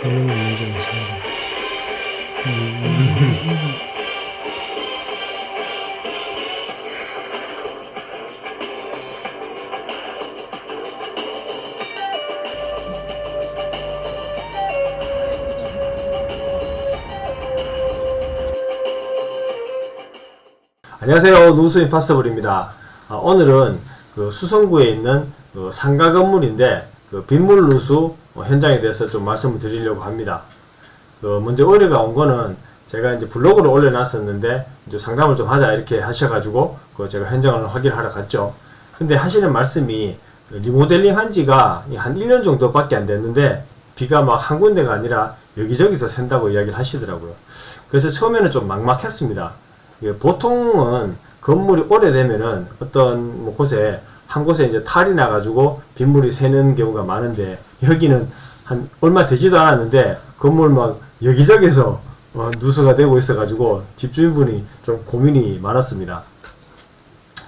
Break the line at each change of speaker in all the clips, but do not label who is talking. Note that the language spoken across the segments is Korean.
문제 없습니다.
안녕하세요. 누수 임파서블입니다. 오늘은 그 수성구에 있는 그 상가 건물인데 그 빗물 누수 현장에 대해서 좀 말씀을 드리려고 합니다. 먼저 의뢰가 온 거는 제가 이제 블로그로 올려놨었는데 이제 상담을 좀 하자 이렇게 하셔가지고 제가 현장을 확인하러 갔죠. 근데 하시는 말씀이 리모델링 한 지가 한 1년 정도밖에 안 됐는데 비가 막 한 군데가 아니라 여기저기서 샌다고 이야기를 하시더라고요. 그래서 처음에는 좀 막막했습니다. 보통은 건물이 오래되면은 어떤 뭐 곳에 한 곳에 이제 탈이 나가지고 빗물이 새는 경우가 많은데 여기는 한 얼마 되지도 않았는데 건물 막 여기저기서 누수가 되고 있어가지고 집주인분이 좀 고민이 많았습니다.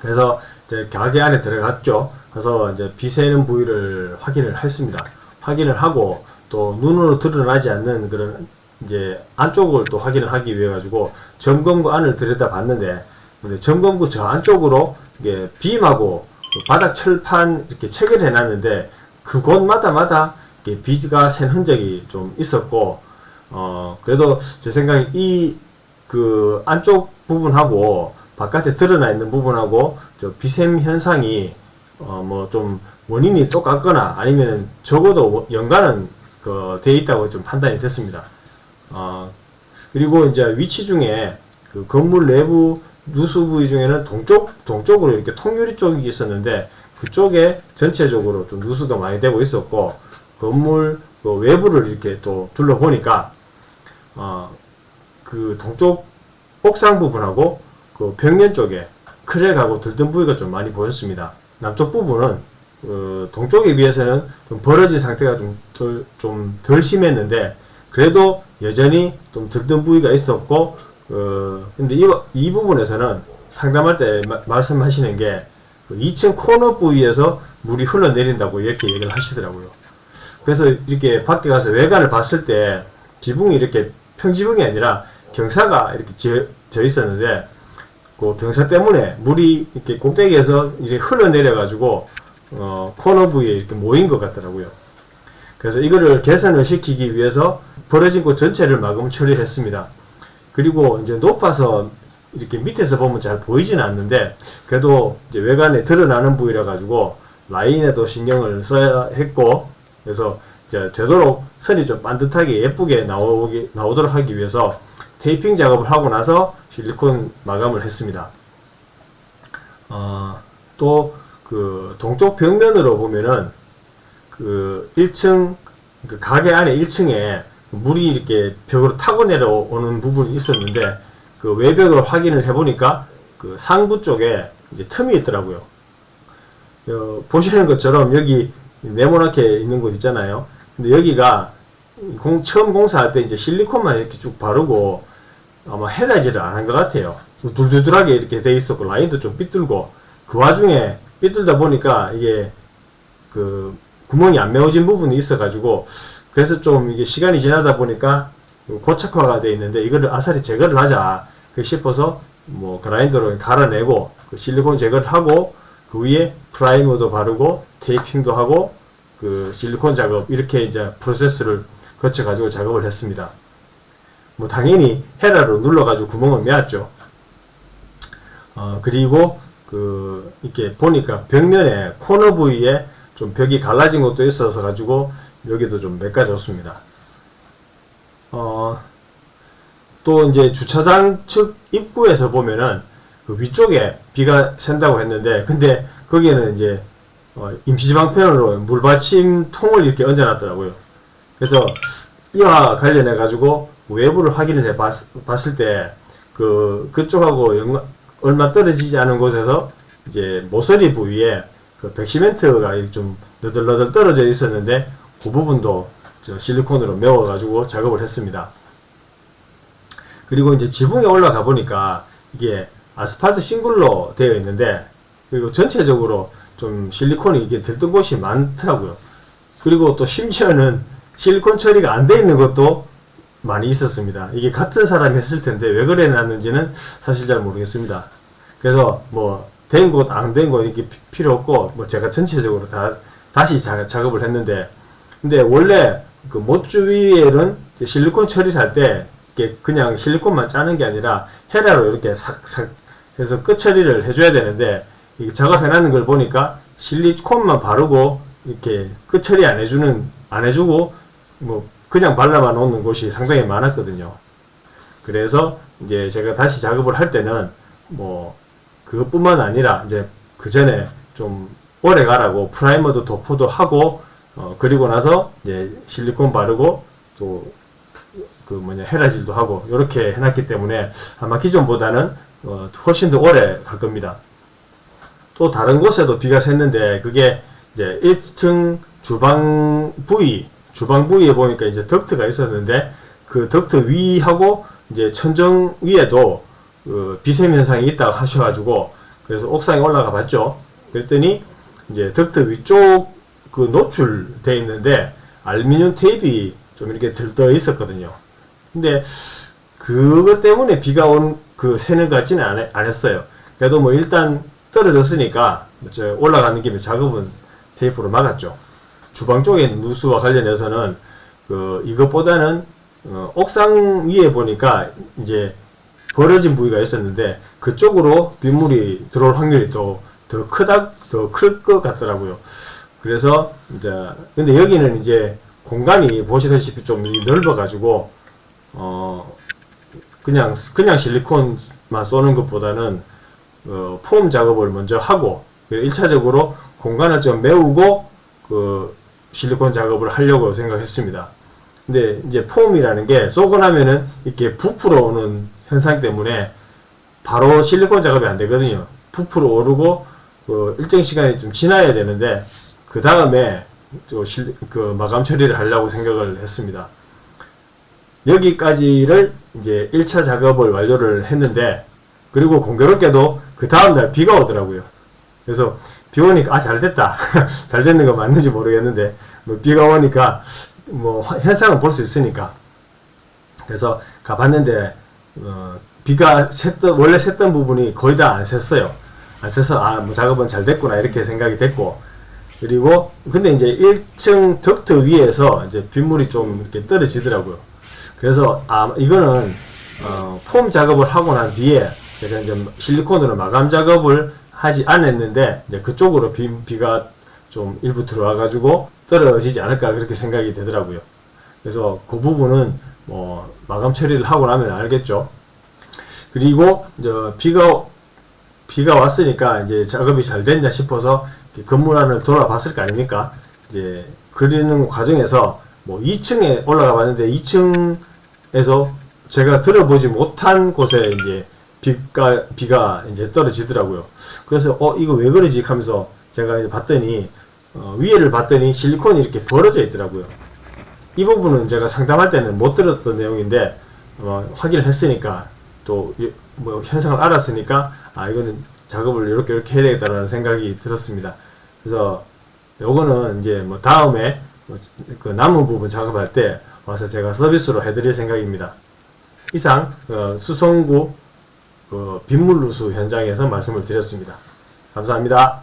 그래서 이제 가게 안에 들어갔죠. 그래서 이제 비 새는 부위를 확인을 했습니다. 확인을 하고 또 눈으로 드러나지 않는 그런 이제 안쪽을 또 확인을 하기 위해 가지고 점검구 안을 들여다 봤는데 점검구 저 안쪽으로 이게 빔하고 바닥 철판 이렇게 체결해 놨는데 그곳마다 비가 샌 흔적이 좀 있었고 그래도 제 생각에 이 그 안쪽 부분하고 바깥에 드러나 있는 부분하고 저 비샘 현상이 뭐 좀 원인이 똑같거나 아니면 적어도 연관은 돼 있다고 좀 판단이 됐습니다. 그리고 이제 위치 중에 그 건물 내부 누수 부위 중에는 동쪽으로 이렇게 통유리 쪽이 있었는데 그쪽에 전체적으로 좀 누수가 많이 되고 있었고 건물 그 외부를 이렇게 또 둘러보니까 그 동쪽 옥상 부분하고 그 벽면 쪽에 크랙하고 들뜬 부위가 좀 많이 보였습니다. 남쪽 부분은 동쪽에 비해서는 좀 벌어진 상태가 좀 덜 심했는데 그래도 여전히 좀 들뜬 부위가 있었고, 근데 이 부분에서는 상담할 때 말씀하시는 게, 2층 코너 부위에서 물이 흘러내린다고 이렇게 얘기를 하시더라고요. 그래서 이렇게 밖에 가서 외관을 봤을 때, 지붕이 이렇게 평지붕이 아니라 경사가 이렇게 져 있었는데, 그 경사 때문에 물이 이렇게 꼭대기에서 이렇게 흘러내려가지고, 코너 부위에 이렇게 모인 것 같더라고요. 그래서 이거를 개선을 시키기 위해서 벌어진 곳 전체를 마금 처리했습니다. 그리고 이제 높아서 이렇게 밑에서 보면 잘 보이지는 않는데 그래도 이제 외관에 드러나는 부위라 가지고 라인에도 신경을 써야 했고 그래서 이제 되도록 선이 좀 반듯하게 예쁘게 나오도록 하기 위해서 테이핑 작업을 하고 나서 실리콘 마감을 했습니다. 또 그 동쪽 벽면으로 보면은 그 1층 그 가게 안에 1층에 물이 이렇게 벽으로 타고 내려오는 부분이 있었는데 그 외벽을 확인을 해보니까 그 상부 쪽에 이제 틈이 있더라고요. 보시는 것처럼 여기 네모나게 있는 곳 있잖아요. 근데 여기가 처음 공사할 때 이제 실리콘만 이렇게 쭉 바르고 아마 헤라지를 안 한 것 같아요. 둘둘둘하게 이렇게 돼 있었고 라인도 좀 삐뚤고 그 와중에 삐뚤다 보니까 이게 그 구멍이 안 메워진 부분이 있어가지고 그래서 좀 이게 시간이 지나다 보니까 고착화가 되어 있는데 이거를 아사리 제거를 하자 싶어서 뭐 그라인더로 갈아내고 그 실리콘 제거를 하고 그 위에 프라이머도 바르고 테이핑도 하고 그 실리콘 작업 이렇게 이제 프로세스를 거쳐가지고 작업을 했습니다. 뭐 당연히 헤라로 눌러가지고 구멍을 메웠죠. 그리고 이렇게 보니까 벽면에 코너 부위에 좀 벽이 갈라진 것도 있어서 가지고 여기도 좀 메꿔줬습니다. 또 이제 주차장 측 입구에서 보면은 그 위쪽에 비가 샌다고 했는데 근데 거기에는 이제 임시지방편으로 물받침 통을 이렇게 얹어놨더라고요. 그래서 이와 관련해 가지고 외부를 확인을 해 봤을 때 그쪽하고 얼마 떨어지지 않은 곳에서 이제 모서리 부위에 그 백시멘트가 좀 너덜너덜 떨어져 있었는데 그 부분도 저 실리콘으로 메워가지고 작업을 했습니다. 그리고 이제 지붕에 올라가 보니까 이게 아스팔트 싱글로 되어 있는데 그리고 전체적으로 좀 실리콘이 이게 들뜬 곳이 많더라고요. 그리고 또 심지어는 실리콘 처리가 안 돼 있는 것도 많이 있었습니다. 이게 같은 사람이 했을 텐데 왜 그래 놨는지는 사실 잘 모르겠습니다. 그래서 뭐 된 곳, 안 된 곳 이게 필요 없고 뭐 제가 전체적으로 다시 작업을 했는데, 근데 원래 그 못 주위에는 실리콘 처리를 할 때 이게 그냥 실리콘만 짜는 게 아니라 헤라로 이렇게 삭삭 해서 끝 처리를 해줘야 되는데, 이게 작업해놨는 걸 보니까 실리콘만 바르고 이렇게 끝 처리 안 해주고 뭐 그냥 발라만 놓는 곳이 상당히 많았거든요. 그래서 이제 제가 다시 작업을 할 때는 뭐 그것뿐만 아니라 이제 그 전에 좀 오래 가라고 프라이머도 도포도 하고 그리고 나서 이제 실리콘 바르고 또 그 헤라질도 하고 이렇게 해놨기 때문에 아마 기존보다는 훨씬 더 오래 갈 겁니다. 또 다른 곳에도 비가 샜는데 그게 이제 1층 주방 부위에 보니까 이제 덕트가 있었는데 그 덕트 위하고 이제 천정 위에도 비샘 현상이 있다고 하셔가지고 그래서 옥상에 올라가 봤죠. 그랬더니 이제 덕트 위쪽 그 노출돼 있는데 알루미늄 테이프가 좀 이렇게 들떠 있었거든요. 근데 그것 때문에 비가 새는 것 같지는 안 했어요. 그래도 뭐 일단 떨어졌으니까 올라가는 김에 작업은 테이프로 막았죠. 주방 쪽에 있는 누수와 관련해서는 이것보다는 옥상 위에 보니까 이제 벌어진 부위가 있었는데 그쪽으로 빗물이 들어올 확률이 더 클 것 같더라고요. 그래서 이제 근데 여기는 이제 공간이 보시다시피 좀 넓어가지고 그냥 실리콘만 쏘는 것보다는 폼 작업을 먼저 하고 1차적으로 공간을 좀 메우고 실리콘 작업을 하려고 생각했습니다. 근데 이제 폼이라는 게 쏘고 나면은 이렇게 부풀어 오는 현상 때문에 바로 실리콘 작업이 안 되거든요. 부풀어 오르고 일정 시간이 좀 지나야 되는데 그 다음에 마감 처리를 하려고 생각을 했습니다. 여기까지를 이제 1차 작업을 완료를 했는데, 그리고 공교롭게도 그 다음날 비가 오더라고요. 그래서 비 오니까 잘됐다. 잘 됐는 거 맞는지 모르겠는데 비가 오니까 현상은 볼 수 있으니까 그래서 가봤는데 비가 원래 샜던 부분이 거의 다 안 샜어요. 안 샜어 작업은 잘 됐구나 이렇게 생각이 됐고, 그리고 근데 이제 1층 덕트 위에서 이제 빗물이 좀 이렇게 떨어지더라고요. 그래서 이거는 폼 작업을 하고 난 뒤에 제가 이제 실리콘으로 마감 작업을 하지 않았는데 이제 그쪽으로 비가 좀 일부 들어와가지고 떨어지지 않을까 그렇게 생각이 되더라고요. 그래서 그 부분은 마감 처리를 하고 나면 알겠죠. 그리고 이제 비가 왔으니까 이제 작업이 잘 됐냐 싶어서 건물 안을 돌아봤을 거 아닙니까? 이제 그리는 과정에서 2층에 올라가 봤는데 2층에서 제가 들어보지 못한 곳에 이제 비가 이제 떨어지더라고요. 그래서 이거 왜 그러지 하면서 제가 이제 봤더니 위에를 봤더니 실리콘이 이렇게 벌어져 있더라고요. 이 부분은 제가 상담할 때는 못 들었던 내용인데 확인을 했으니까 또 현상을 알았으니까 이거는 작업을 이렇게 해야 되겠다라는 생각이 들었습니다. 그래서 요거는 이제 다음에 그 남은 부분 작업할 때 와서 제가 서비스로 해드릴 생각입니다. 이상 수성구 빗물 누수 현장에서 말씀을 드렸습니다. 감사합니다.